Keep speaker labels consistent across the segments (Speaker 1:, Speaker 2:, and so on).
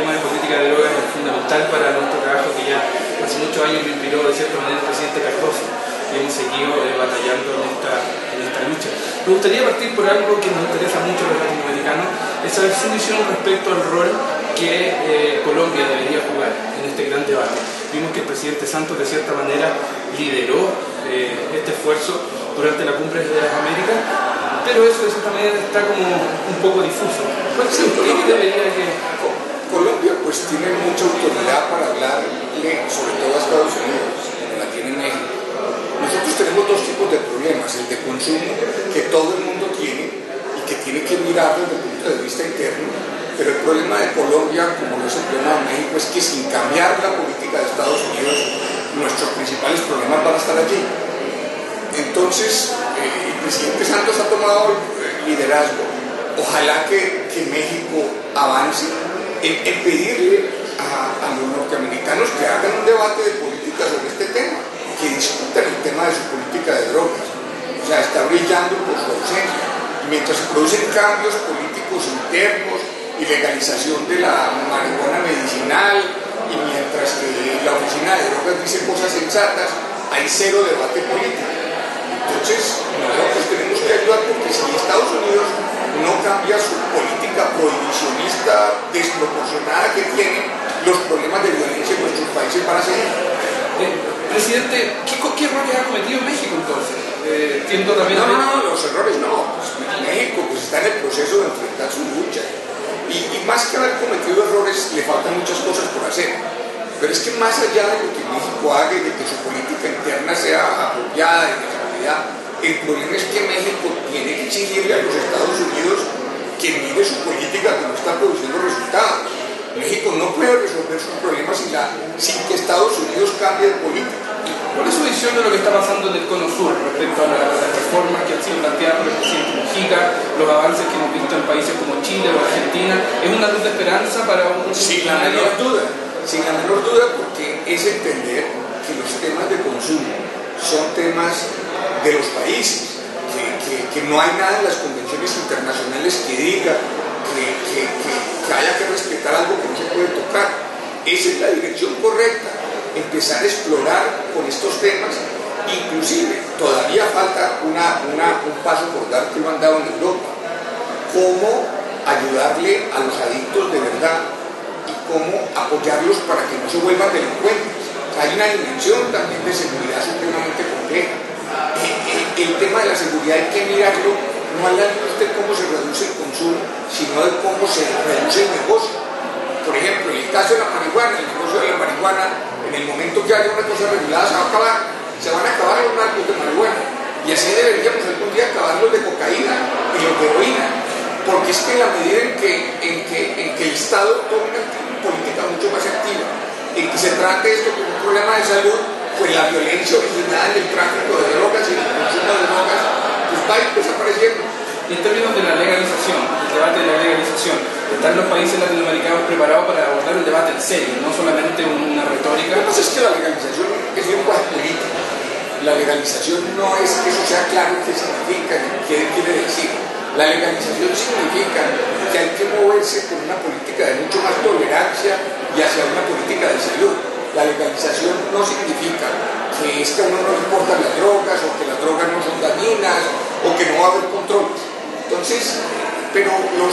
Speaker 1: tema de política de drogas es fundamental para nuestro trabajo, que ya hace muchos años me inspiró de cierta manera el presidente Cardoso, y hemos seguido batallando en esta lucha. Me gustaría partir por algo que nos interesa mucho a los latinoamericanos, es saber su visión respecto al rol que Colombia debería jugar en este gran debate. Vimos que el presidente Santos de cierta manera lideró este esfuerzo durante la Cumbre de las Américas, pero eso de cierta manera está como un poco difuso. ¿Cuál es el que debería que...?
Speaker 2: Colombia pues tiene mucha autoridad para hablarle, sobre todo a Estados Unidos, como la tiene México. Nosotros tenemos dos tipos de problemas: el de consumo, que todo el mundo tiene y que tiene que mirarlo desde el punto de vista interno, pero el problema de Colombia, como lo es el problema de México, es que sin cambiar la política de Estados Unidos, nuestros principales problemas van a estar allí. Entonces, el presidente Santos ha tomado liderazgo. Ojalá que México avance en pedirle a los norteamericanos que hagan un debate de política sobre este tema, que discutan el tema de su política de drogas. O sea, está brillando por su ausencia. Y mientras se producen cambios políticos internos y legalización de la marihuana medicinal, y mientras que la oficina de drogas dice cosas sensatas, hay cero debate político. Entonces, nosotros tenemos que ayudar, porque si Estados Unidos no cambia su política prohibicionista desproporcionada que tiene, los problemas de violencia en nuestros países van a seguir.
Speaker 1: Presidente, ¿qué errores ha cometido México entonces?
Speaker 2: No, los errores no. Pues México pues, está en el proceso de enfrentar su lucha. Y más que haber cometido errores, le faltan muchas cosas por hacer. Pero es que más allá de lo que México haga y de que su política interna sea apoyada y de seguridad, el problema es que México tiene que exigirle a los Estados Unidos que mire su política que no está produciendo resultados. México no puede resolver sus problemas sin que Estados Unidos cambie de política.
Speaker 1: ¿Cuál es su visión de lo que está pasando en el Cono Sur respecto a las reformas que han sido planteadas por el presidente Mujica, los avances que hemos visto en países como Chile o Argentina? ¿Es una luz de esperanza para un...
Speaker 2: Sin la menor duda, porque es entender que los temas de consumo son temas de los países, que no hay nada en las convenciones internacionales que diga que haya que respetar algo que no se puede tocar. Esa es la dirección correcta, empezar a explorar con estos temas. Inclusive todavía falta un paso por dar que lo han dado en Europa: cómo ayudarle a los adictos de verdad y cómo apoyarlos para que no se vuelvan delincuentes. O sea, hay una dimensión también de seguridad supremamente compleja. El tema de la seguridad hay que mirarlo no al lado de cómo se reduce el consumo, sino de cómo se reduce el negocio. Por ejemplo, en el caso de la marihuana, el negocio de la marihuana, en el momento que haya una cosa regulada, se van a acabar los narcos de marihuana. Y así deberíamos algún día acabar los de cocaína y los de heroína. Porque es que en la medida en que el Estado tome una política mucho más activa, en que se trate esto como un problema de salud, pues la violencia original del tráfico de drogas y el consumo de drogas pues va a ir desapareciendo.
Speaker 1: Y en términos de la legalización, el debate de la legalización, ¿están los países latinoamericanos preparados para abordar un debate en serio, no solamente una retórica?
Speaker 2: Lo que pasa es que la legalización es lenguaje político. La legalización no es que eso sea claro qué significa ni qué quiere decir. La legalización significa que hay que moverse con una política de mucho más tolerancia y hacia una política de salud. La legalización no significa que es que a uno no le importan las drogas, o que las drogas no son dañinas, o que no va a haber controles. Entonces, pero los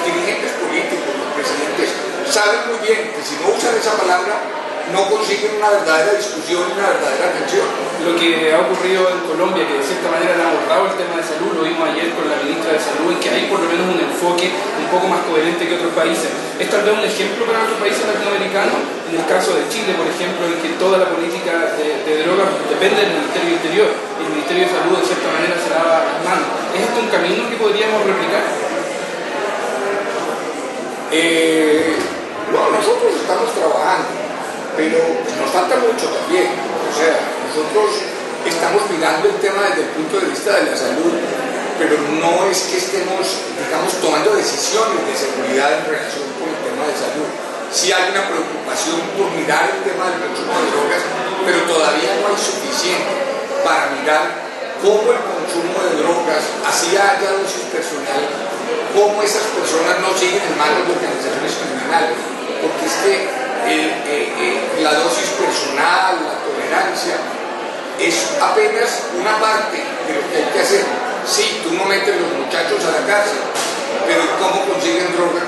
Speaker 2: dirigentes políticos, los presidentes, saben muy bien que si no usan esa palabra, no consiguen una verdadera discusión, una verdadera atención.
Speaker 1: Lo que ha ocurrido en Colombia, que de cierta manera han abordado el tema de salud, lo vimos ayer con la ministra de Salud, en que hay por lo menos un enfoque un poco más coherente que otros países. ¿Es tal vez un ejemplo para otros países latinoamericanos? En el caso de Chile, por ejemplo, en que toda la política de drogas depende del Ministerio del Interior, y el Ministerio de Salud de cierta manera se lava las manos. ¿Es este un camino que podríamos replicar?
Speaker 2: No, nosotros estamos trabajando, pero nos falta mucho también. O sea, nosotros estamos mirando el tema desde el punto de vista de la salud, pero no es que estemos, digamos, tomando decisiones de seguridad en relación con el tema de salud. Sí hay una preocupación por mirar el tema del consumo de drogas, pero todavía no hay suficiente para mirar cómo el consumo de drogas, así haya dosis personal, cómo esas personas no siguen en manos de organizaciones criminales. personales, porque es que la dosis personal, la tolerancia, es apenas una parte de lo que hay que hacer. Sí, tú no metes los muchachos a la cárcel, pero ¿cómo consiguen droga?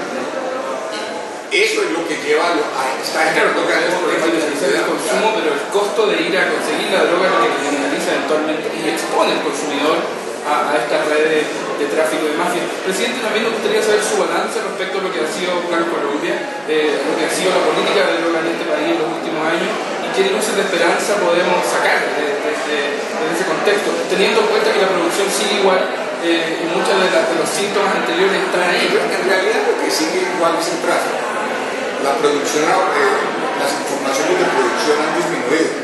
Speaker 2: Eso es lo que lleva a estar generando grandes problemas
Speaker 1: de consumo, pero el costo de ir a conseguir la droga es lo que criminaliza eventualmente y expone al consumidor a estas redes de tráfico de mafia. Presidente, también nos gustaría saber su balance respecto a lo que ha sido Plan Colombia, lo que ha sido la política de droga en este país en los últimos años y qué luces de esperanza podemos sacar de ese contexto, teniendo en cuenta que la producción sigue igual y muchos de los síntomas anteriores están ahí.
Speaker 2: En realidad lo que sigue igual es el tráfico. La producción, las informaciones de producción han disminuido.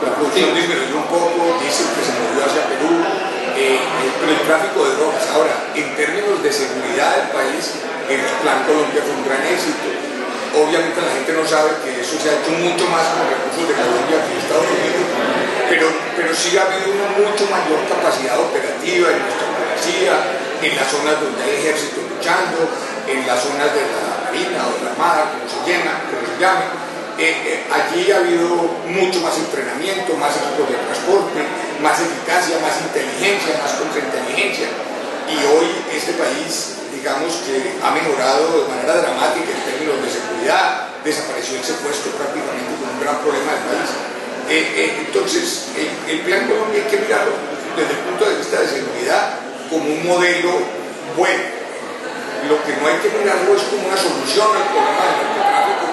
Speaker 2: La producción disminuyó un poco, dicen que se movió hacia Perú, pero el tráfico de drogas. Ahora, en términos de seguridad del país, el Plan Colombia fue un gran éxito. Obviamente la gente no sabe que eso se ha hecho mucho más con recursos de Colombia que de Estados Unidos, pero sí ha habido una mucho mayor capacidad operativa en nuestra policía, en las zonas donde hay ejército luchando, en las zonas de la Marina o de la Armada, como se llame. Allí ha habido mucho más entrenamiento, más equipos de transporte, más eficacia, más inteligencia, más contrainteligencia. Y hoy este país, digamos que ha mejorado de manera dramática en términos de seguridad, desapareció el secuestro prácticamente como un gran problema del país. Entonces, el Plan Colombia hay que mirarlo desde el punto de vista de seguridad como un modelo bueno. Lo que no hay que mirarlo es como una solución al problema del narcotráfico.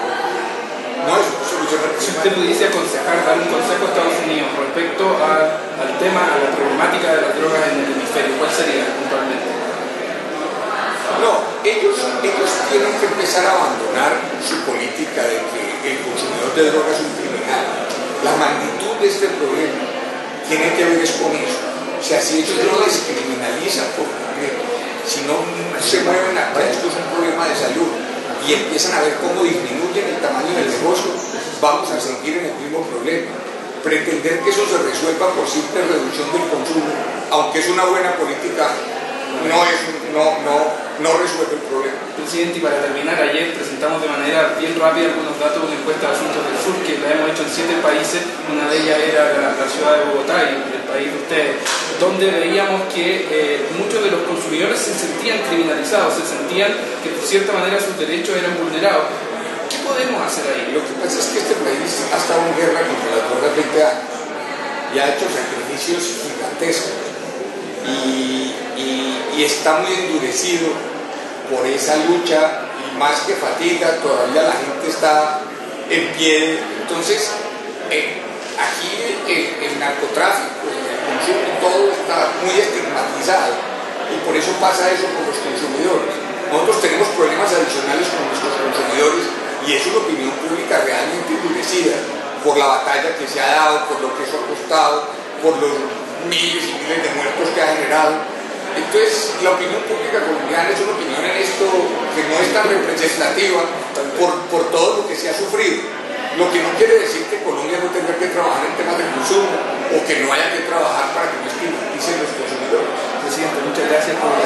Speaker 2: No es una solución al problema.
Speaker 1: Si usted pudiese aconsejar, dar un consejo a Estados Unidos respecto al tema, a la problemática de las drogas en el hemisferio, ¿cuál sería puntualmente?
Speaker 2: No, ellos tienen que empezar a abandonar su política de que el consumidor de drogas es un criminal. La magnitud de este problema tiene que ver con eso. O sea, si ellos no descriminalizan por completo, si no se mueven acá, esto es un problema de salud, y empiezan a ver cómo disminuyen el tamaño del negocio, vamos a seguir en el mismo problema. Pretender que eso se resuelva por simple reducción del consumo, aunque es una buena política, no resuelve el problema.
Speaker 1: Presidente, y para terminar, ayer presentamos de manera bien rápida algunos datos de una encuesta de Asuntos del Sur que la hemos hecho en 7 países, una de ellas era la ciudad de Bogotá y el país de ustedes, donde veíamos que muchos de los consumidores se sentían criminalizados, se sentían que por cierta manera sus derechos eran vulnerados. ¿Qué podemos hacer ahí?
Speaker 2: Lo que pasa es que este país ha estado en guerra contra las drogas 20 años y ha hecho sacrificios gigantescos y está muy endurecido por esa lucha y más que fatiga, todavía la gente está en pie. Entonces, aquí el narcotráfico, el consumo, todo está muy estigmatizado y por eso pasa eso con los consumidores. Nosotros tenemos problemas adicionales con nuestros consumidores y es una opinión pública realmente endurecida por la batalla que se ha dado, por lo que eso ha costado, por los miles y miles de muertos que ha generado. Entonces, la opinión pública colombiana es una opinión en esto que no es tan representativa por todo lo que se ha sufrido. Lo que no quiere decir que Colombia no tenga que trabajar en temas de consumo o que no haya que trabajar para que no estigmaticen los consumidores.
Speaker 1: Presidente, muchas gracias por